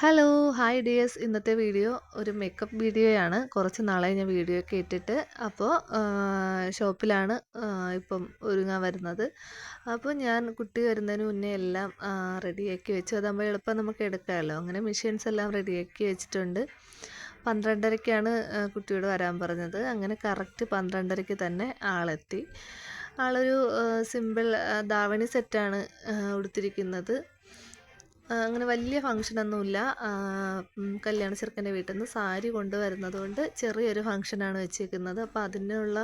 Hello! Hi dears. ഇന്നത്തെ video ഒരു makeup വീഡിയോയാണ്. കുറച്ച് നാളായി ഞാൻ വീഡിയോ ഒക്കെ ഇട്ടിട്ട്. അപ്പോൾ ഷോപ്പിലാണ് ഇപ്പം ഒരുങ്ങാൻ വരുന്നത്. അപ്പോൾ ഞാൻ കുട്ടി വരുന്നതിന് മുന്നേ എല്ലാം റെഡിയാക്കി വെച്ചു. അതാകുമ്പോൾ എളുപ്പം നമുക്ക് എടുക്കാമല്ലോ. അങ്ങനെ മെഷീൻസ് എല്ലാം റെഡിയാക്കി വെച്ചിട്ടുണ്ട്. 12:30ക്കാണ് കുട്ടിയോട് വരാൻ പറഞ്ഞത്. അങ്ങനെ കറക്റ്റ് 12:30ക്ക് തന്നെ ആളെത്തി. ആളൊരു സിമ്പിൾ ധാവണി സെറ്റാണ് ഉടുത്തിരിക്കുന്നത്. അങ്ങനെ വലിയ ഫങ്ഷനൊന്നുമില്ല. കല്യാണ ചെറുക്കൻ്റെ വീട്ടിൽ നിന്ന് സാരി കൊണ്ടുവരുന്നത് കൊണ്ട് ചെറിയൊരു ഫങ്ഷനാണ് വെച്ചേക്കുന്നത്. അപ്പോൾ അതിനുള്ള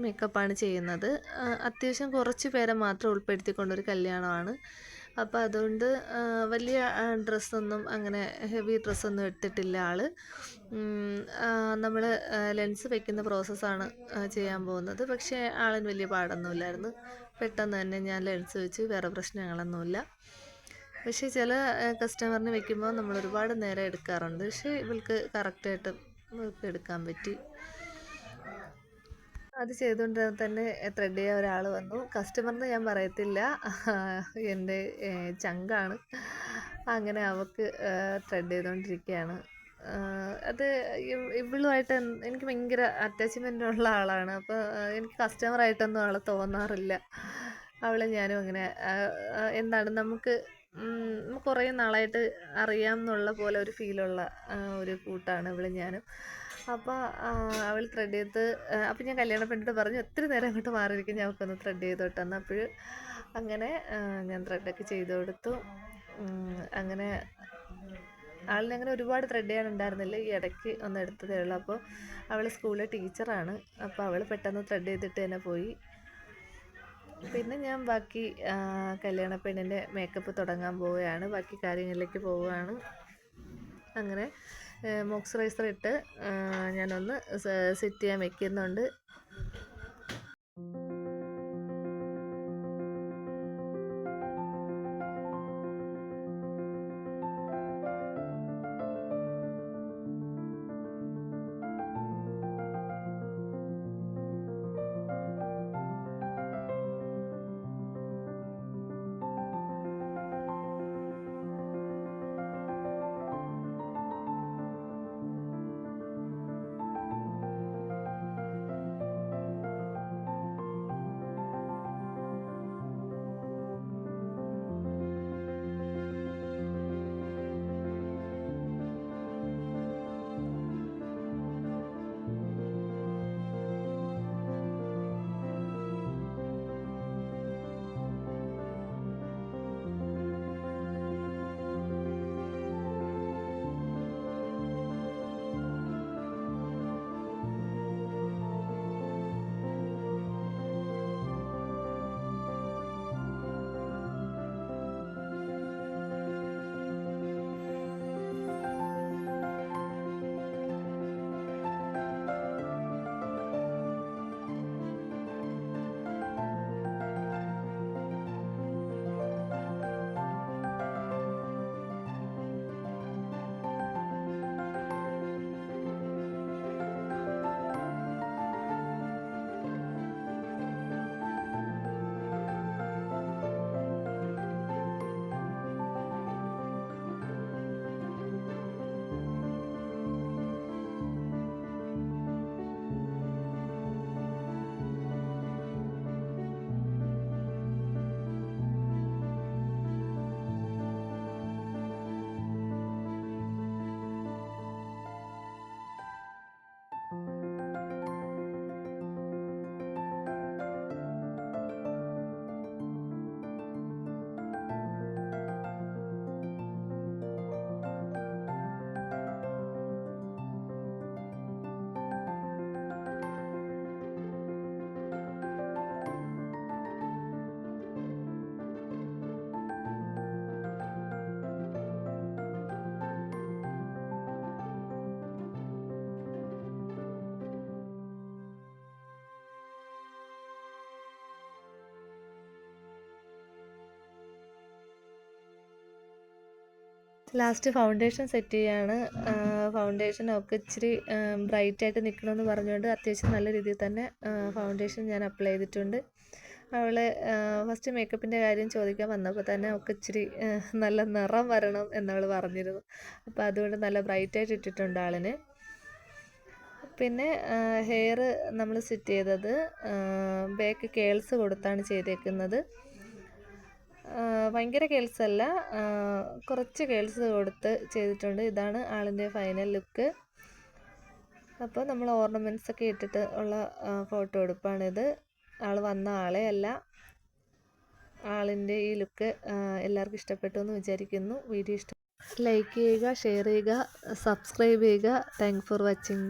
മേക്കപ്പാണ് ചെയ്യുന്നത്. അത്യാവശ്യം കുറച്ച് പേരെ മാത്രം ഉൾപ്പെടുത്തിക്കൊണ്ടൊരു കല്യാണമാണ്. അപ്പോൾ അതുകൊണ്ട് വലിയ ഡ്രസ്സൊന്നും അങ്ങനെ ഹെവി ഡ്രസ്സൊന്നും എടുത്തിട്ടില്ല ആൾ. നമ്മൾ ലെൻസ് വെക്കുന്ന പ്രോസസ്സാണ് ചെയ്യാൻ പോകുന്നത്. പക്ഷേ ആളിന് വലിയ പാടൊന്നുമില്ലായിരുന്നു. പെട്ടെന്ന് തന്നെ ഞാൻ ലെൻസ് വെച്ച്, വേറെ പ്രശ്നങ്ങളൊന്നുമില്ല. പക്ഷേ ചില കസ്റ്റമറിന് വെക്കുമ്പോൾ നമ്മൾ ഒരുപാട് നേരം എടുക്കാറുണ്ട്. പക്ഷേ ഇവൾക്ക് കറക്റ്റായിട്ട് ഇവൾക്ക് എടുക്കാൻ പറ്റി. അത് ചെയ്തുകൊണ്ടിരുന്ന തന്നെ ത്രെഡ് ചെയ്യാൻ ഒരാൾ വന്നു. കസ്റ്റമറിന് ഞാൻ പറയത്തില്ല, എൻ്റെ ചങ്കാണ്. അങ്ങനെ അവൾക്ക് ത്രെഡ് ചെയ്തുകൊണ്ടിരിക്കുകയാണ്. അത് ഇവളുമായിട്ട് എനിക്ക് ഭയങ്കര അറ്റാച്ച്മെൻ്റ് ഉള്ള ആളാണ്. അപ്പോൾ എനിക്ക് കസ്റ്റമറായിട്ടൊന്നും ആളെ തോന്നാറില്ല. അവളെ ഞാനും അങ്ങനെ എന്താണ് നമുക്ക് കുറേ നാളായിട്ട് അറിയാം എന്നുള്ള പോലെ ഒരു ഫീലുള്ള ഒരു കൂട്ടാണ് ഇവളും ഞാനും. അപ്പോൾ അവൾ ത്രെഡ് ചെയ്ത്, അപ്പോൾ ഞാൻ കല്യാണ പെണ്ണിട്ട് പറഞ്ഞു ഒത്തിരി നേരം അങ്ങോട്ട് മാറിയിരിക്കും, ഞങ്ങൾക്കൊന്ന് ത്രെഡ് ചെയ്തോട്ടെന്ന്. അപ്പോൾ അങ്ങനെ ഞാൻ ത്രെഡൊക്കെ ചെയ്ത് കൊടുത്തു. അങ്ങനെ ആളിനങ്ങനെ ഒരുപാട് ത്രെഡ് ചെയ്യാനുണ്ടായിരുന്നില്ല, ഈ ഇടയ്ക്ക് ഒന്ന് എടുത്തതേ ഉള്ളൂ. അപ്പോൾ അവൾ സ്കൂളിലെ ടീച്ചറാണ്. അപ്പോൾ അവൾ പെട്ടെന്ന് ത്രെഡ് ചെയ്തിട്ട് തന്നെ പോയി. പിന്നെ ഞാൻ ബാക്കി കല്യാണ പെണ്ണിൻ്റെ മേക്കപ്പ് തുടങ്ങാൻ പോവുകയാണ്, ബാക്കി കാര്യങ്ങളിലേക്ക് പോവുകയാണ്. അങ്ങനെ മോയ്സ്ചറൈസർ ഇട്ട് ഞാനൊന്ന് സെറ്റ് ചെയ്യാൻ വെക്കുന്നുണ്ട്. ലാസ്റ്റ് ഫൗണ്ടേഷൻ സെറ്റ് ചെയ്യാണ്. ഫൗണ്ടേഷൻ ഒക്കെ ഇച്ചിരി ബ്രൈറ്റായിട്ട് നിൽക്കണമെന്ന് പറഞ്ഞുകൊണ്ട് അത്യാവശ്യം നല്ല രീതിയിൽ തന്നെ ഫൗണ്ടേഷൻ ഞാൻ അപ്ലൈ ചെയ്തിട്ടുണ്ട്. അവള് ഫസ്റ്റ് മേക്കപ്പിൻ്റെ കാര്യം ചോദിക്കാൻ വന്നപ്പോൾ തന്നെ അവൾക്ക് ഇച്ചിരി നല്ല നിറം വരണം എന്നവൾ പറഞ്ഞിരുന്നു. അപ്പോൾ അതുകൊണ്ട് നല്ല ബ്രൈറ്റായിട്ട് ഇട്ടിട്ടുണ്ട് ആളിന്. പിന്നെ ഹെയർ നമ്മൾ സെറ്റ് ചെയ്തത് ബാക്ക് കേൾസ് കൊടുത്താണ് ചെയ്തേക്കുന്നത്. ഭയങ്കര കേൾസ് അല്ല, കുറച്ച് കേൾസ് കൊടുത്ത് ചെയ്തിട്ടുണ്ട്. ഇതാണ് ആളിൻ്റെ ഫൈനൽ ലുക്ക്. അപ്പോൾ നമ്മൾ ഓർണമെൻറ്റ്സ് ഒക്കെ ഇട്ടിട്ട് ഉള്ള ഫോട്ടോ എടുപ്പാണിത്. ആൾ വന്ന ആളെ അല്ല. ആളിൻ്റെ ഈ ലുക്ക് എല്ലാവർക്കും ഇഷ്ടപ്പെട്ടു എന്ന് വിചാരിക്കുന്നു. വീഡിയോ ലൈക്ക് ചെയ്യുക, ഷെയർ ചെയ്യുക, സബ്സ്ക്രൈബ് ചെയ്യുക. Thank for watching.